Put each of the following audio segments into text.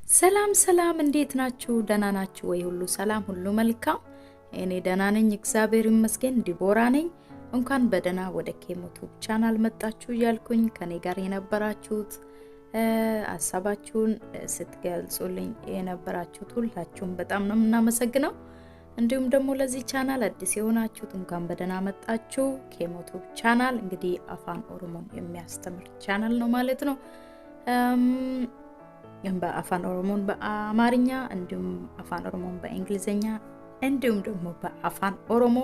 ሰላም ሰላም እንዴት ናችሁ? ደህና ናችሁ ወይ? ሁሉ ሰላም ሁሉ መልካም። እኔ ደህና ነኝ እግዚአብሔር ይመስገን። ዲቦራ ነኝ። እንኳን በደህና ወደ ኬሞቱብ ቻናል መጣችሁ እያልኩኝ ከኔ ጋር የነበራችሁት ሐሳባችሁን ስትገልጹልኝ የነበራችሁት ሁላችሁም በጣም ነው የምናመሰግነው። እንዲሁም ደግሞ ለዚህ ቻናል አዲስ የሆናችሁት እንኳን በደህና መጣችሁ። ኬሞቱብ ቻናል እንግዲህ አፋን ኦሮሞን የሚያስተምር ቻናል ነው ማለት ነው። በአፋን ኦሮሞን በአማርኛ እንዲሁም አፋን ኦሮሞን በእንግሊዘኛ እንዲሁም ደግሞ በአፋን ኦሮሞ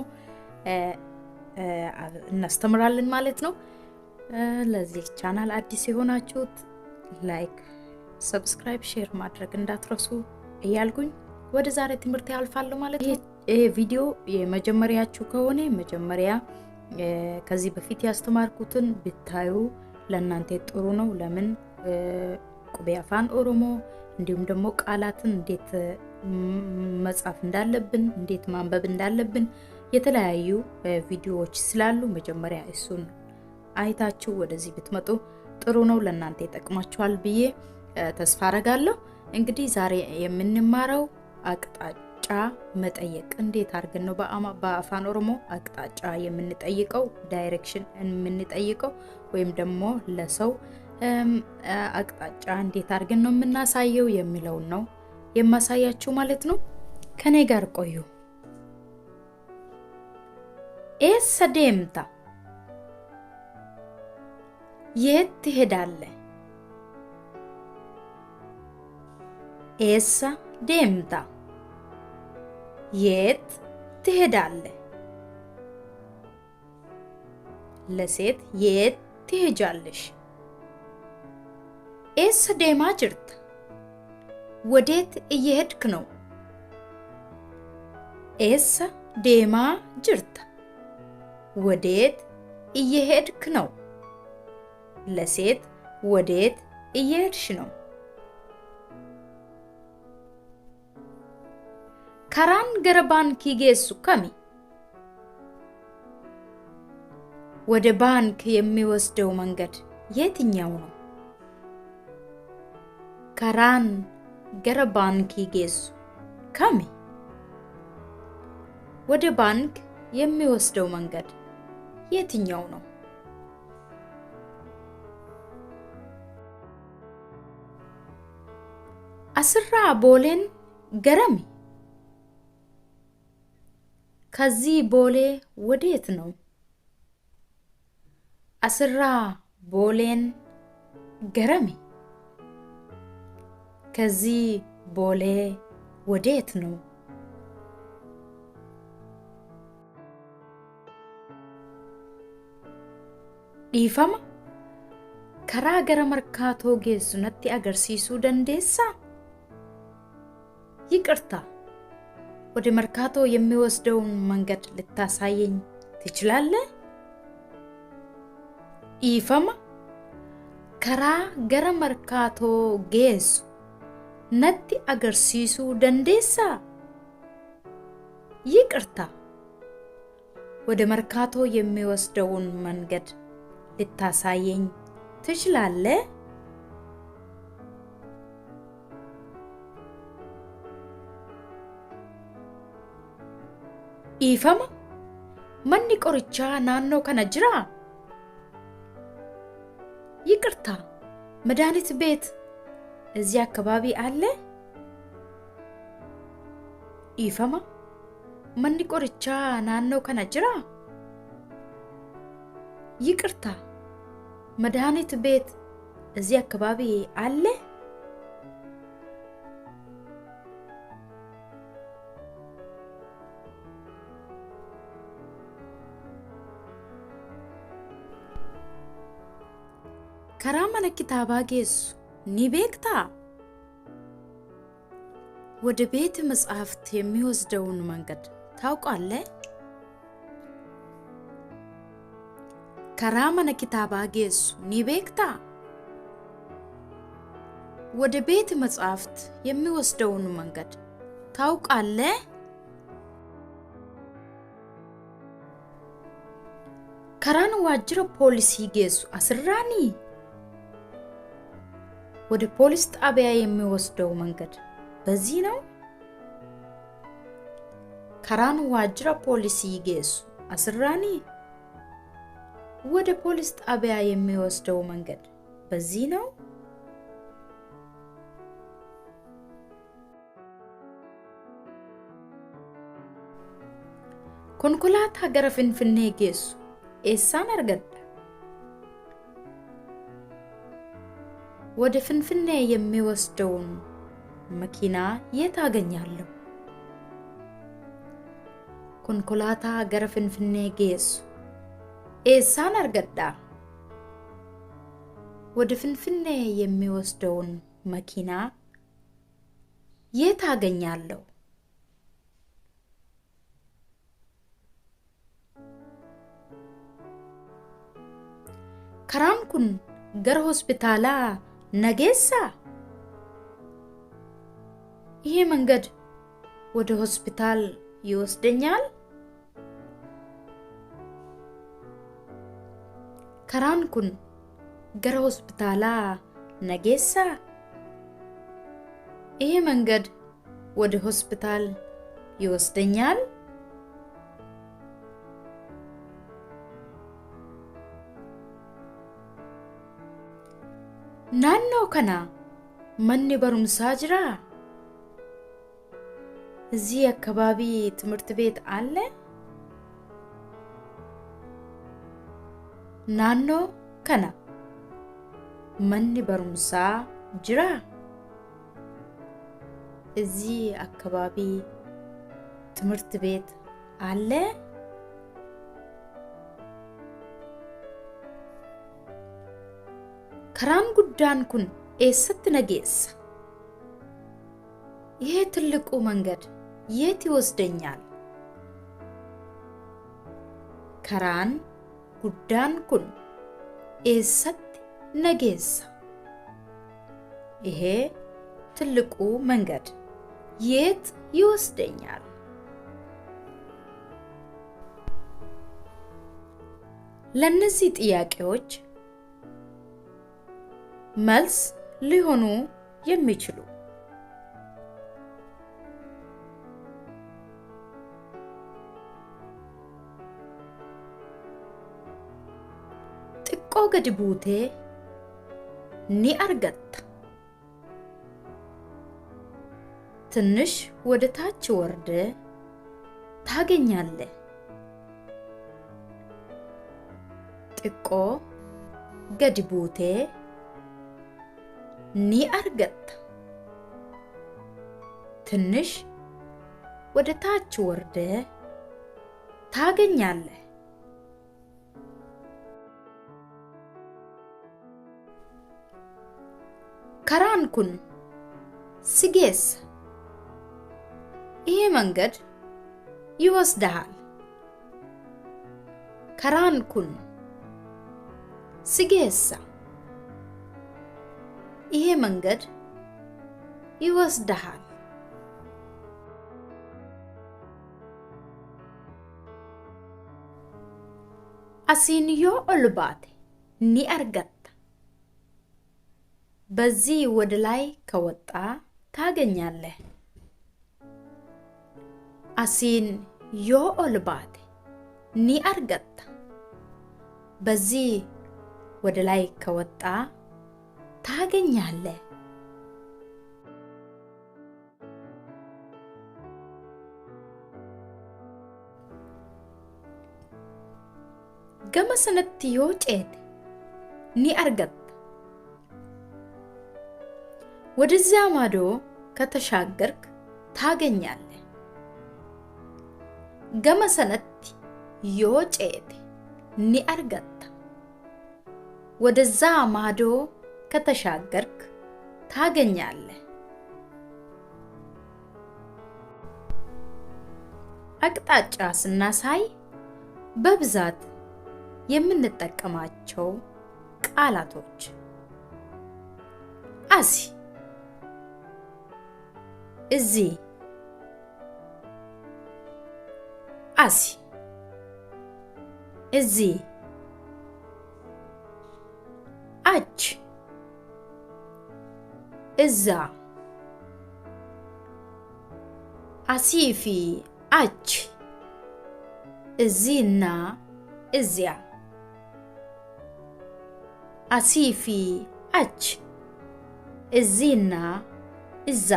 እናስተምራለን ማለት ነው። ለዚህ ቻናል አዲስ የሆናችሁት ላይክ፣ ሰብስክራይብ፣ ሼር ማድረግ እንዳትረሱ እያልኩኝ ወደ ዛሬ ትምህርት ያልፋለሁ ማለት ነው። ይሄ ቪዲዮ የመጀመሪያችሁ ከሆነ መጀመሪያ ከዚህ በፊት ያስተማርኩትን ብታዩ ለእናንተ ጥሩ ነው። ለምን ቁቤ አፋን ኦሮሞ እንዲሁም ደግሞ ቃላትን እንዴት መጻፍ እንዳለብን እንዴት ማንበብ እንዳለብን የተለያዩ ቪዲዮዎች ስላሉ መጀመሪያ እሱን አይታችሁ ወደዚህ ብትመጡ ጥሩ ነው፣ ለእናንተ ይጠቅማችኋል ብዬ ተስፋ አደርጋለሁ። እንግዲህ ዛሬ የምንማረው አቅጣጫ መጠየቅ እንዴት አድርገን ነው በአፋን ኦሮሞ አቅጣጫ የምንጠይቀው፣ ዳይሬክሽን የምንጠይቀው ወይም ደግሞ ለሰው አቅጣጫ እንዴት አድርገን ነው የምናሳየው የሚለው ነው የማሳያችሁ ማለት ነው። ከኔ ጋር ቆዩ። ኤሰ ዴምታ፣ የት ትሄዳለህ? ኤሰ ዴምታ፣ የት ትሄዳለህ? ለሴት የት ትሄጃለሽ? ኤሰ ዴማ ጅርታ፣ ወዴት እየሄድክ ነው? ኤሰ ዴማ ጅርታ፣ ወዴት እየሄድክ ነው? ለሴት ወዴት እየሄድሽ ነው? ከራን ገረ ባንኪ ጌሱ ከሚ፣ ወደ ባንክ የሚወስደው መንገድ የትኛው ነው? ከራን ገረ ባንኪ ጌሱ ከሚ፣ ወደ ባንክ የሚወስደው መንገድ የትኛው ነው? አስራ ቦሌን ገረሚ፣ ከዚህ ቦሌ ወዴት ነው? አስራ ቦሌን ገረሚ፣ ከዚህ ቦሌ ወዴት ነው? ዲፈማ፣ ከራ ገረ መርካቶ ጌሱ ነቲ አገርሲሱ ደንዴሳ? ይቅርታ፣ ወደ መርካቶ የሚወስደውን መንገድ ልታሳየኝ ትችላለህ? ዲፈማ፣ ከራ ገረ መርካቶ ጌሱ ነቲ አገርሲሱ ደንዴሳ? ይቅርታ፣ ወደ መርካቶ የሚወስደውን መንገድ ልታሳየኝ ትችላለህ? ኢፈማ፣ መኒ ቆርቻ ናኖ ከነ ጅራ? ይቅርታ፣ መድኃኒት ቤት እዚህ አካባቢ አለ? ኢፈማ፣ መኒ ቆርቻ ናኖ ከነ ጅራ? ይቅርታ፣ መድኃኒት ቤት እዚህ አካባቢ አለ? ከራ መነ ኪታባ ጌሱ ኒ ቤክታ? ወደ ቤተ መጻሕፍት የሚወስደውን መንገድ ታውቃለህ? ከራ መነ ኪታባ ጌሱ ኒ ቤክታ? ወደ ቤተ መጻሕፍት የሚወስደውን መንገድ ታውቃለህ? ከራን ዋጅረ ፖሊሲ ጌሱ አስራኒ? ወደ ፖሊስ ጣቢያ የሚወስደው መንገድ በዚህ ነው? ከራን ዋጅራ ፖሊሲ ጌሱ አስራኒ ወደ ፖሊስ ጣቢያ የሚወስደው መንገድ በዚህ ነው? ኮንኮላታ ገረ ፍንፍኔ ጌሱ ኤሳን አርገዳ ወደ ፍንፍኔ የሚወስደውን መኪና የት አገኛለሁ? ኮንኮላታ ገረ ፍንፍኔ ጌሱ ኤሳን አርገዳ ወደ ፍንፍኔ የሚወስደውን መኪና የት አገኛለሁ? ከራን ኩን ገረ ሆስፒታላ ነጌሳ ይሄ መንገድ ወደ ሆስፒታል ይወስደኛል? ከራን ኩን ገረ ሆስፒታላ ነጌሳ ይሄ መንገድ ወደ ሆስፒታል ይወስደኛል? ናኖ ከና መኒ በሩምሳ ጅራ እዚህ አካባቢ ትምህርት ቤት አለ? ናኖ ከና መኒ በሩምሳ ጅራ እዚህ አካባቢ ትምህርት ቤት አለ? ከራን ጉዳን ኩን ኤሰት ነጌሳ ይሄ ትልቁ መንገድ የት ይወስደኛል? ከራን ጉዳን ኩን ኤሰት ነጌሳ ይሄ ትልቁ መንገድ የት ይወስደኛል? ለነዚህ ጥያቄዎች መልስ ሊሆኑ የሚችሉ ጥቆ ገድቡቴ ኒ አርገታ ትንሽ ወደ ታች ወርደ ታገኛለህ። ጥቆ ገድቡቴ ኒ አርገታ ትንሽ ወደ ታች ወርደ ታገኛለህ። ከራን ኩን ሲጌሳ ይሄ መንገድ ይወስድሃል። ከራን ኩን ሲጌሳ ይሄ መንገድ ይወስድሃል። አሲንዮ ኦልባቴ ኒ አርገታ በዚህ ወደ ላይ ከወጣ ታገኛለህ። አሲን ዮ ኦልባቴ ኒ አርገታ በዚህ ወደ ላይ ከወጣ ታገኛለህ። ገመሰነት ዮ ጨት ኒ አርገታ ወደዚያ ማዶ ከተሻገርክ ታገኛለህ። ገመሰነት ዮ ጨት ኒ አርገታ ወደዛ ማዶ ከተሻገርክ ታገኛለህ። አቅጣጫ ስናሳይ በብዛት የምንጠቀማቸው ቃላቶች አሲ፣ እዚህ፣ አሲ፣ እዚህ፣ አች፣ እዛ አሲፊ አች እዚህና እዚያ አሲፊ አች እዚህና እዛ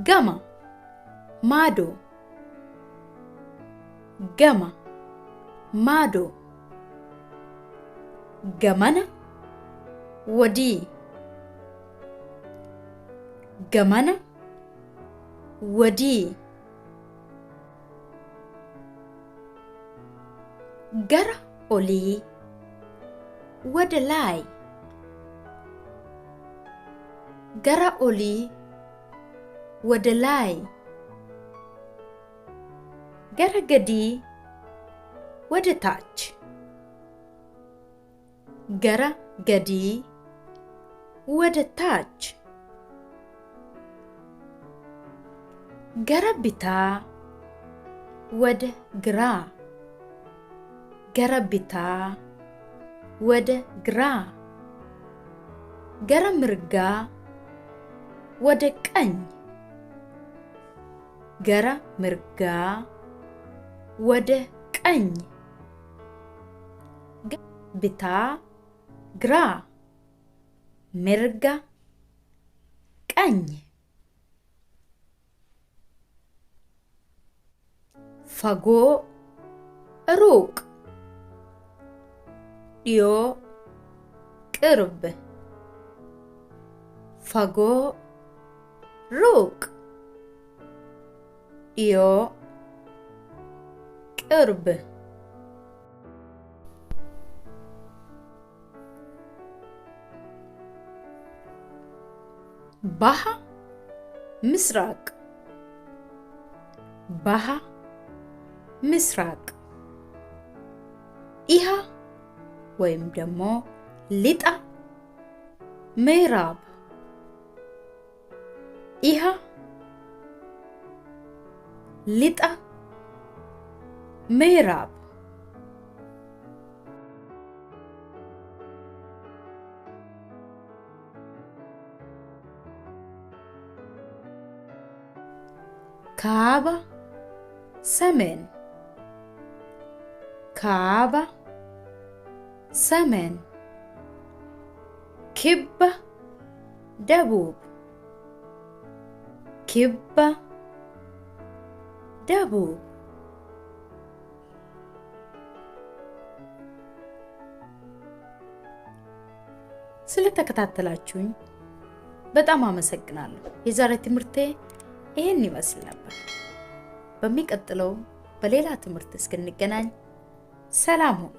ገማ ማዶ ገማ ማዶ ገመና ወዲ ገመና ወዲ ገራ ኦሊ ወደ ላይ ገራ ኦሊ ወደ ላይ ገራ ገዲ ወደ ታች ገራ ገዲ ወደ ታች ገራ ቢታ ወደ ግራ ገራ ቢታ ወደ ግራ ገራ ምርጋ ወደ ቀኝ ገራ ምርጋ ወደ ቀኝ ቢታ ግራ ምርጋ ቀኝ ፈጎ ሩቅ ዲዮ ቅርብ ፈጎ ሩቅ ዲዮ ቅርብ ባሃ ምስራቅ ባሃ ምስራቅ ኢሃ ወይም ደግሞ ሊጣ ምዕራብ ኢሃ ሊጣ ምዕራብ ካባ ሰሜን ካባ ሰሜን ኪባ ደቡብ ኪባ ደቡብ ስለተከታተላችሁኝ በጣም አመሰግናለሁ። የዛሬ ትምህርቴ ይሄን ይመስል ነበር። በሚቀጥለው በሌላ ትምህርት እስክንገናኝ ሰላም ሁኑ።